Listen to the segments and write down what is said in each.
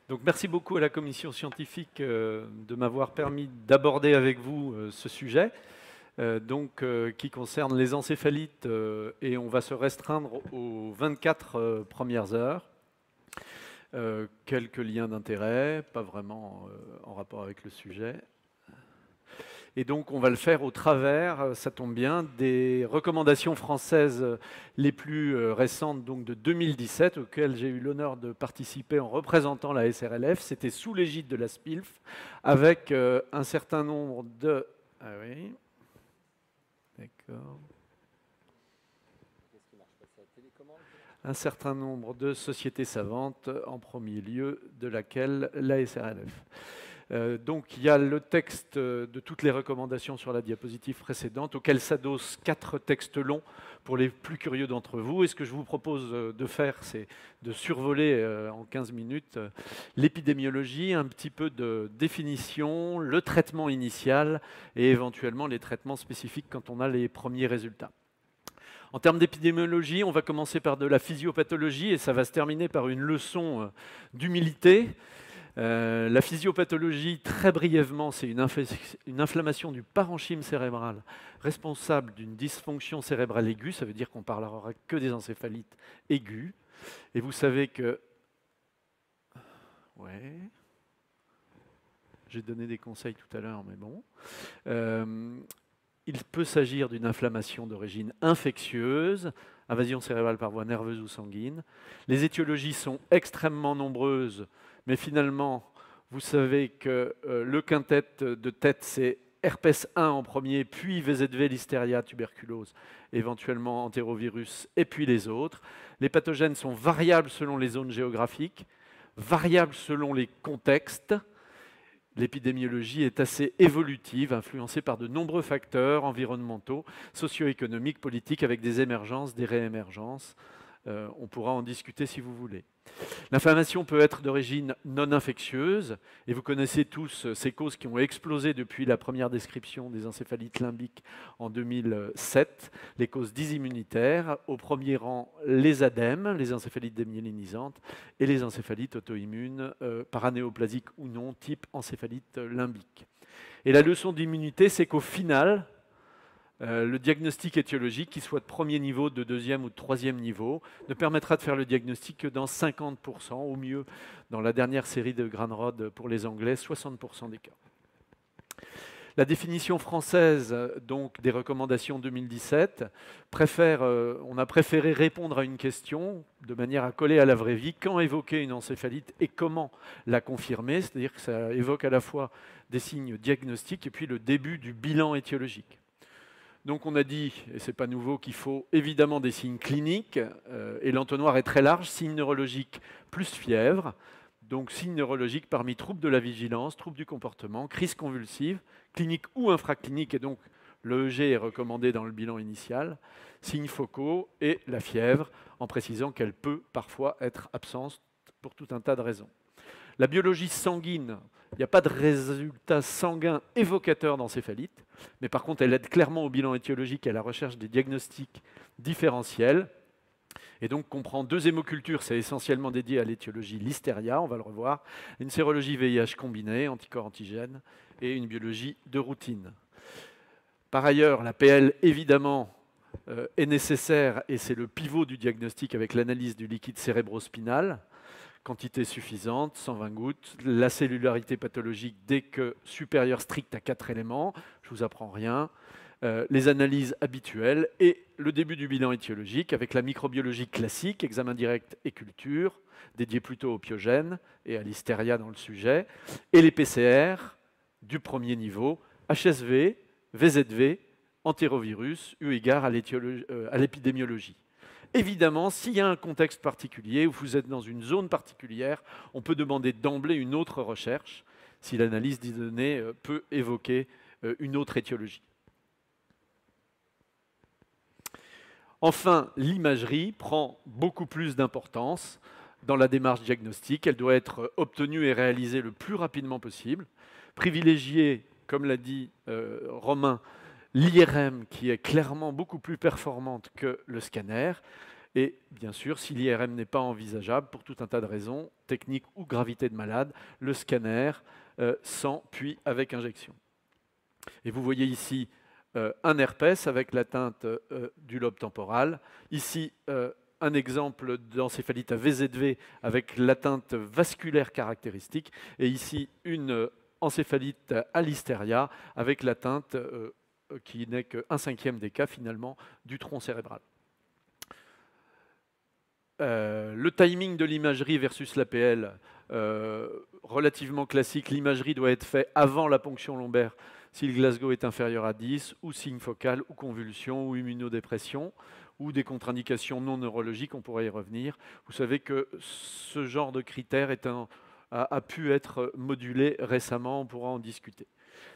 Donc merci beaucoup à la commission scientifique de m'avoir permis d'aborder avec vous ce sujet qui concerne les encéphalites et on va se restreindre aux 24 premières heures. Quelques liens d'intérêt, pas vraiment en rapport avec le sujet. Et donc on va le faire au travers, ça tombe bien, des recommandations françaises les plus récentes, donc de 2017, auxquelles j'ai eu l'honneur de participer en représentant la SRLF. C'était sous l'égide de la SPILF, avec un certain nombre de... Ah oui, d'accord. Un certain nombre de sociétés savantes, en premier lieu de laquelle la SRLF. Donc il y a le texte de toutes les recommandations sur la diapositive précédente, auquel s'adossent 4 textes longs pour les plus curieux d'entre vous. Et ce que je vous propose de faire, c'est de survoler en 15 minutes l'épidémiologie, un petit peu de définition, le traitement initial et éventuellement les traitements spécifiques quand on a les premiers résultats. En termes d'épidémiologie, on va commencer par de la physiopathologie et ça va se terminer par une leçon d'humilité. La physiopathologie, très brièvement, c'est une inflammation du parenchyme cérébral responsable d'une dysfonction cérébrale aiguë. Ça veut dire qu'on ne parlera que des encéphalites aiguës. Et vous savez que... Ouais. J'ai donné des conseils tout à l'heure, mais bon. Il peut s'agir d'une inflammation d'origine infectieuse, invasion cérébrale par voie nerveuse ou sanguine. Les étiologies sont extrêmement nombreuses, mais finalement, vous savez que le quintet de tête, c'est herpès 1 en premier, puis VZV, listeria, tuberculose, éventuellement entérovirus, et puis les autres. Les pathogènes sont variables selon les zones géographiques, variables selon les contextes. L'épidémiologie est assez évolutive, influencée par de nombreux facteurs environnementaux, socio-économiques, politiques, avec des émergences, des réémergences. On pourra en discuter si vous voulez. L'inflammation peut être d'origine non infectieuse, et vous connaissez tous ces causes qui ont explosé depuis la première description des encéphalites limbiques en 2007, les causes dysimmunitaires, au premier rang les ADEM, les encéphalites démyélinisantes, et les encéphalites auto-immunes, paranéoplasiques ou non, type encéphalite limbique. Et la leçon d'immunité, c'est qu'au final, le diagnostic étiologique, qu'il soit de premier niveau, de deuxième ou de troisième niveau, ne permettra de faire le diagnostic que dans 50%, au mieux, dans la dernière série de Granrod pour les Anglais, 60% des cas. La définition française donc, des recommandations 2017 on a préféré répondre à une question de manière à coller à la vraie vie. Quand évoquer une encéphalite et comment la confirmer? C'est-à-dire que ça évoque à la fois des signes diagnostiques et puis le début du bilan étiologique. Donc on a dit, et ce n'est pas nouveau, qu'il faut évidemment des signes cliniques, et l'entonnoir est très large, signes neurologiques plus fièvre, donc signes neurologiques parmi troubles de la vigilance, troubles du comportement, crise convulsive, clinique ou infraclinique, et donc l'EEG est recommandé dans le bilan initial, signes focaux et la fièvre, en précisant qu'elle peut parfois être absente pour tout un tas de raisons. La biologie sanguine, il n'y a pas de résultat sanguin évocateur d'encéphalite, mais par contre, elle aide clairement au bilan étiologique et à la recherche des diagnostics différentiels. Et donc, comprend 2 hémocultures, c'est essentiellement dédié à l'étiologie listeria, on va le revoir, une sérologie VIH combinée, anticorps-antigènes, et une biologie de routine. Par ailleurs, la PL, évidemment, est nécessaire, et c'est le pivot du diagnostic avec l'analyse du liquide cérébrospinal, quantité suffisante, 120 gouttes, la cellularité pathologique dès que supérieure stricte à 4 éléments, je ne vous apprends rien, les analyses habituelles et le début du bilan étiologique avec la microbiologie classique, examen direct et culture, dédié plutôt aux pyogènes et à l'hystéria dans le sujet, et les PCR du premier niveau, HSV, VZV, entérovirus, eu égard à l'épidémiologie. Évidemment, s'il y a un contexte particulier, ou vous êtes dans une zone particulière, on peut demander d'emblée une autre recherche, si l'analyse des données peut évoquer une autre étiologie. Enfin, l'imagerie prend beaucoup plus d'importance dans la démarche diagnostique. Elle doit être obtenue et réalisée le plus rapidement possible. Privilégier, comme l'a dit Romain, l'IRM qui est clairement beaucoup plus performante que le scanner. Et bien sûr, si l'IRM n'est pas envisageable, pour tout un tas de raisons, techniques ou gravité de malade, le scanner sans puis avec injection. Et vous voyez ici un herpès avec l'atteinte du lobe temporal. Ici, un exemple d'encéphalite à VZV avec l'atteinte vasculaire caractéristique. Et ici, une encéphalite à l'hystéria avec l'atteinte qui n'est qu'un cinquième des cas finalement du tronc cérébral. Le timing de l'imagerie versus l'APL, relativement classique. L'imagerie doit être faite avant la ponction lombaire si le Glasgow est inférieur à 10, ou signe focal, ou convulsion, ou immunodépression, ou des contre-indications non neurologiques, on pourrait y revenir. Vous savez que ce genre de critère a pu être modulé récemment, on pourra en discuter.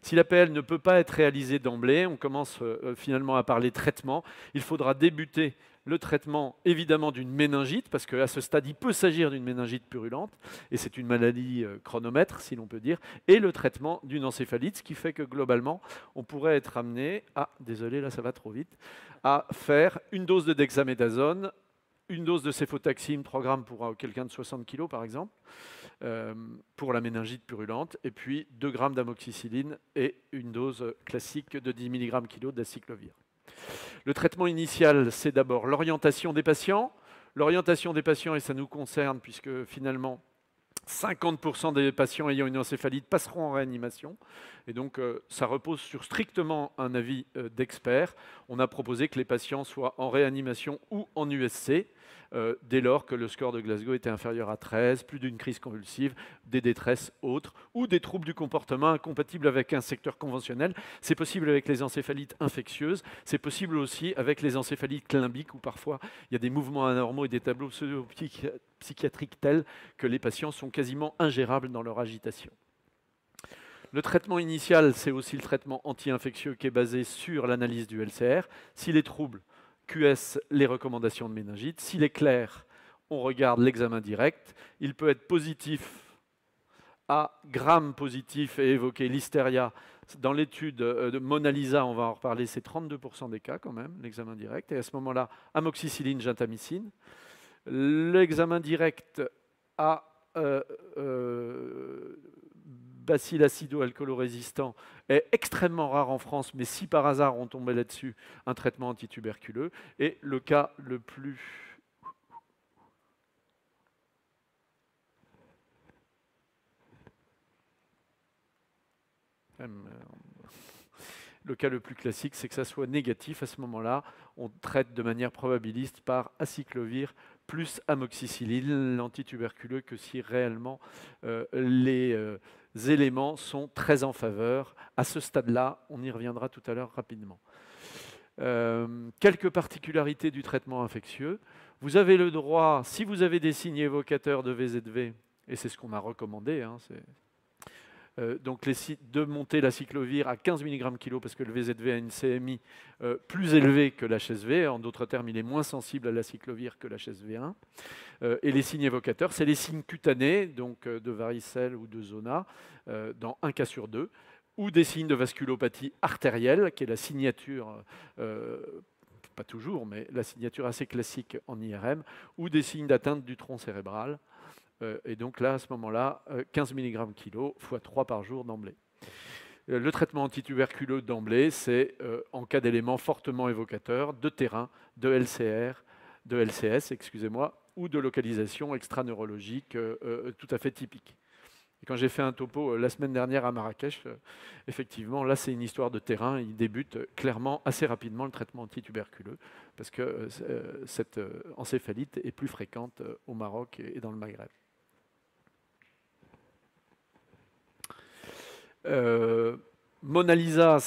Si l'APL ne peut pas être réalisée d'emblée, on commence finalement à parler traitement. Il faudra débuter le traitement évidemment d'une méningite, parce qu'à ce stade, il peut s'agir d'une méningite purulente, et c'est une maladie chronomètre, si l'on peut dire, et le traitement d'une encéphalite, ce qui fait que globalement, on pourrait être amené désolé, là ça va trop vite, à faire une dose de dexaméthasone, une dose de céfotaxime, 3 grammes pour quelqu'un de 60 kg par exemple, pour la méningite purulente, et puis 2 grammes d'amoxicilline et une dose classique de 10 mg kg d'aciclovir. Le traitement initial, c'est d'abord l'orientation des patients. L'orientation des patients, et ça nous concerne, puisque finalement, 50% des patients ayant une encéphalite passeront en réanimation. Et donc, ça repose sur strictement un avis d'expert. On a proposé que les patients soient en réanimation ou en USC, dès lors que le score de Glasgow était inférieur à 13, plus d'une crise convulsive, des détresses autres, ou des troubles du comportement incompatibles avec un secteur conventionnel. C'est possible avec les encéphalites infectieuses, c'est possible aussi avec les encéphalites limbiques, où parfois il y a des mouvements anormaux et des tableaux pseudo-psychiatriques tels que les patients sont quasiment ingérables dans leur agitation. Le traitement initial, c'est aussi le traitement anti-infectieux qui est basé sur l'analyse du LCR. Si les troubles QS, les recommandations de méningite. S'il est clair, on regarde l'examen direct. Il peut être positif à gram positif et évoquer l'hystéria. Dans l'étude de Mona Lisa, on va en reparler, c'est 32% des cas quand même, l'examen direct. Et à ce moment-là, amoxicilline, gentamicine. L'examen direct à bacille acido-alcoolo-résistant est extrêmement rare en France, mais si par hasard on tombait là-dessus, un traitement antituberculeux. Et le cas le plus... Le cas le plus classique, c'est que ça soit négatif. À ce moment-là, on traite de manière probabiliste par aciclovir plus amoxicilline, l'antituberculeux, que si réellement les éléments sont très en faveur. À ce stade-là, on y reviendra tout à l'heure rapidement. Quelques particularités du traitement infectieux. Vous avez le droit, si vous avez des signes évocateurs de VZV, et c'est ce qu'on a recommandé, donc de monter l'aciclovir à 15 mg kg parce que le VZV a une CMI plus élevée que l'HSV. En d'autres termes, il est moins sensible à l'aciclovir que l'HSV1. Et les signes évocateurs, c'est les signes cutanés, donc de varicelle ou de zona, dans un cas sur deux, ou des signes de vasculopathie artérielle, qui est la signature, pas toujours, mais la signature assez classique en IRM, ou des signes d'atteinte du tronc cérébral. Et donc là, à ce moment-là, 15 mg kg fois 3 par jour d'emblée. Le traitement antituberculeux d'emblée, c'est en cas d'éléments fortement évocateurs de terrain, de LCR, de LCS, excusez-moi, ou de localisation extraneurologique tout à fait typique. Et quand j'ai fait un topo la semaine dernière à Marrakech, effectivement, là, c'est une histoire de terrain. Il débute clairement assez rapidement le traitement antituberculeux parce que cette encéphalite est plus fréquente au Maroc et dans le Maghreb. Mona Lisa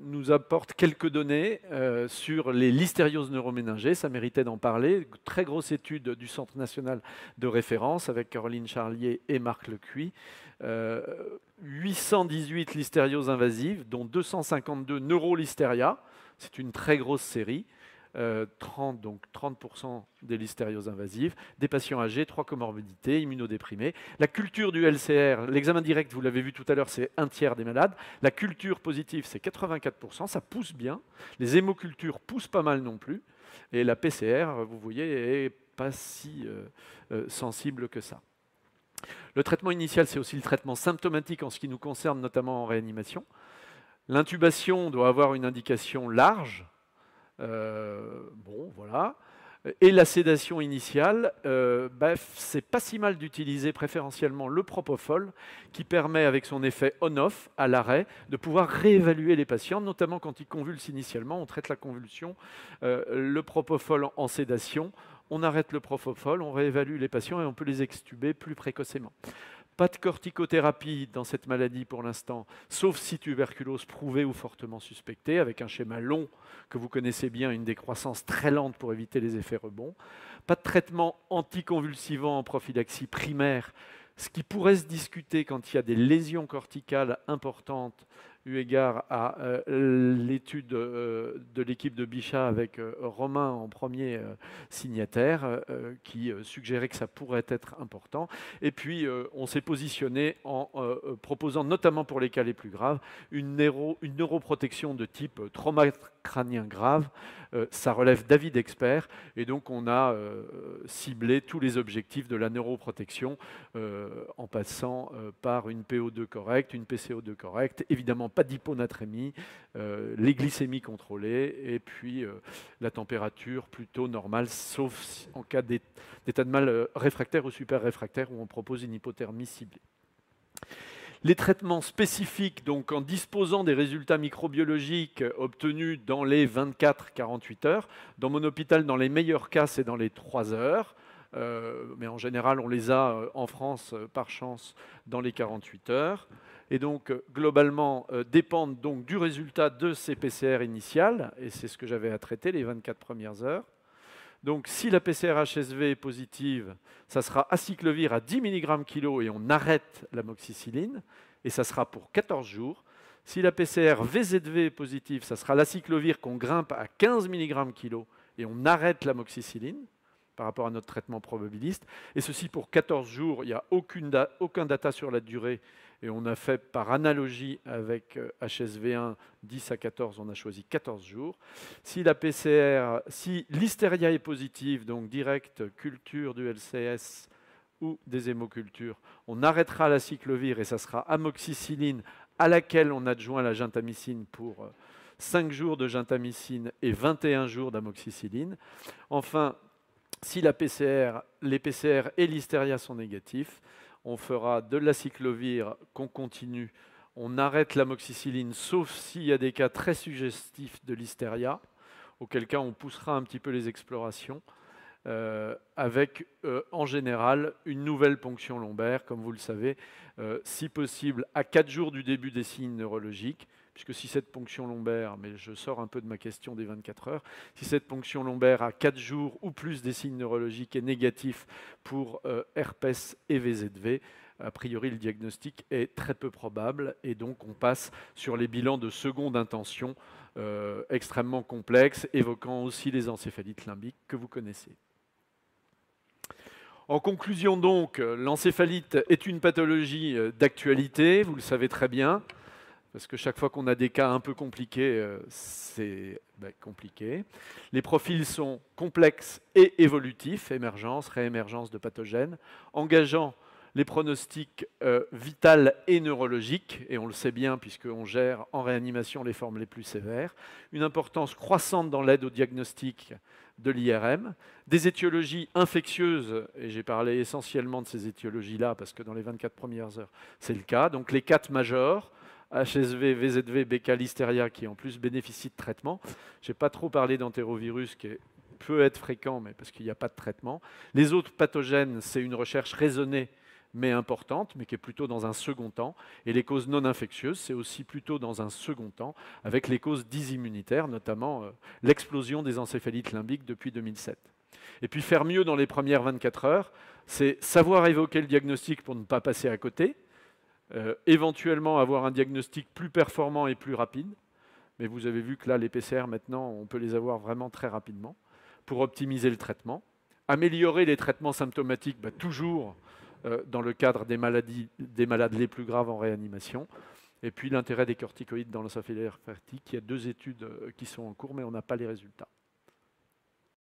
nous apporte quelques données sur les listérioses neuroméningées, ça méritait d'en parler. Très grosse étude du Centre national de référence avec Caroline Charlier et Marc Lecuy. 818 listérioses invasives, dont 252 neurolisteria, c'est une très grosse série. 30% des listérioses invasives, des patients âgés, 3 comorbidités, immunodéprimés. La culture du LCR, l'examen direct, vous l'avez vu tout à l'heure, c'est 1/3 des malades. La culture positive, c'est 84%, ça pousse bien. Les hémocultures poussent pas mal non plus. Et la PCR, vous voyez, n'est pas si sensible que ça. Le traitement initial, c'est aussi le traitement symptomatique en ce qui nous concerne, notamment en réanimation. L'intubation doit avoir une indication large. Bon, voilà. Et la sédation initiale, c'est pas si mal d'utiliser préférentiellement le propofol, qui permet, avec son effet on-off à l'arrêt, de pouvoir réévaluer les patients, notamment quand ils convulsent initialement. On traite la convulsion, le propofol en sédation, on arrête le propofol, on réévalue les patients et on peut les extuber plus précocement. Pas de corticothérapie dans cette maladie pour l'instant, sauf si tuberculose prouvée ou fortement suspectée, avec un schéma long que vous connaissez bien, une décroissance très lente pour éviter les effets rebonds. Pas de traitement anticonvulsivant en prophylaxie primaire, ce qui pourrait se discuter quand il y a des lésions corticales importantes, eu égard à l'étude de l'équipe de Bichat avec Romain en premier signataire, qui suggérait que ça pourrait être important. Et puis, on s'est positionné en proposant, notamment pour les cas les plus graves, une neuroprotection de type trauma crânien grave. Ça relève d'avis d'experts, et donc on a ciblé tous les objectifs de la neuroprotection en passant par une PO2 correcte, une PCO2 correcte, évidemment pas d'hyponatrémie, les glycémies contrôlées, et puis la température plutôt normale, sauf en cas d'état de mal réfractaire ou super réfractaire, où on propose une hypothermie ciblée. Les traitements spécifiques, donc en disposant des résultats microbiologiques obtenus dans les 24-48 heures. Dans mon hôpital, dans les meilleurs cas, c'est dans les 3 heures. Mais en général, on les a en France, par chance, dans les 48 heures. Et donc, globalement, dépendent donc du résultat de ces PCR initiales, et c'est ce que j'avais à traiter, les 24 premières heures. Donc, si la PCR-HSV est positive, ça sera acyclovir à 10 mg kg et on arrête l'amoxicilline, et ça sera pour 14 jours. Si la PCR-VZV est positive, ça sera l'acyclovir qu'on grimpe à 15 mg kg et on arrête l'amoxicilline par rapport à notre traitement probabiliste. Et ceci pour 14 jours, il n'y a aucun data sur la durée. Et on a fait par analogie avec HSV1, 10 à 14, on a choisi 14 jours. Si la PCR, si l'hystéria est positive, donc direct culture du LCS ou des hémocultures, on arrêtera la cyclovir et ça sera amoxicilline à laquelle on adjoint la gentamicine pour 5 jours de gentamicine et 21 jours d'amoxicilline. Enfin, si les PCR et l'hystéria sont négatifs, on fera de l'acyclovir qu'on continue. On arrête l'amoxicilline, sauf s'il y a des cas très suggestifs de l'hystéria, auquel cas on poussera un petit peu les explorations, avec en général une nouvelle ponction lombaire, comme vous le savez, si possible à 4 jours du début des signes neurologiques, puisque si cette ponction lombaire, mais je sors un peu de ma question des 24 heures, si cette ponction lombaire à 4 jours ou plus des signes neurologiques est négatif pour herpès et VZV, a priori le diagnostic est très peu probable et donc on passe sur les bilans de seconde intention extrêmement complexes, évoquant aussi les encéphalites limbiques que vous connaissez. En conclusion donc, l'encéphalite est une pathologie d'actualité, vous le savez très bien, parce que chaque fois qu'on a des cas un peu compliqués, c'est compliqué. Les profils sont complexes et évolutifs, émergence, réémergence de pathogènes, engageant les pronostics vitales et neurologiques, et on le sait bien puisqu'on gère en réanimation les formes les plus sévères, une importance croissante dans l'aide au diagnostic de l'IRM, des étiologies infectieuses, et j'ai parlé essentiellement de ces étiologies-là parce que dans les 24 premières heures, c'est le cas, donc les 4 majors, HSV, VZV, BK, Listeria, qui en plus bénéficient de traitement. Je n'ai pas trop parlé d'entérovirus, qui peut être fréquent, mais parce qu'il n'y a pas de traitement. Les autres pathogènes, c'est une recherche raisonnée, mais importante, mais qui est plutôt dans un second temps. Et les causes non infectieuses, c'est aussi plutôt dans un second temps, avec les causes dysimmunitaires, notamment l'explosion des encéphalites limbiques depuis 2007. Et puis faire mieux dans les premières 24 heures, c'est savoir évoquer le diagnostic pour ne pas passer à côté, éventuellement avoir un diagnostic plus performant et plus rapide. Mais vous avez vu que là, les PCR, maintenant, on peut les avoir vraiment très rapidement pour optimiser le traitement. Améliorer les traitements symptomatiques, toujours dans le cadre des malades les plus graves en réanimation. Et puis l'intérêt des corticoïdes dans l'encéphalite réfractaire, il y a 2 études qui sont en cours, mais on n'a pas les résultats.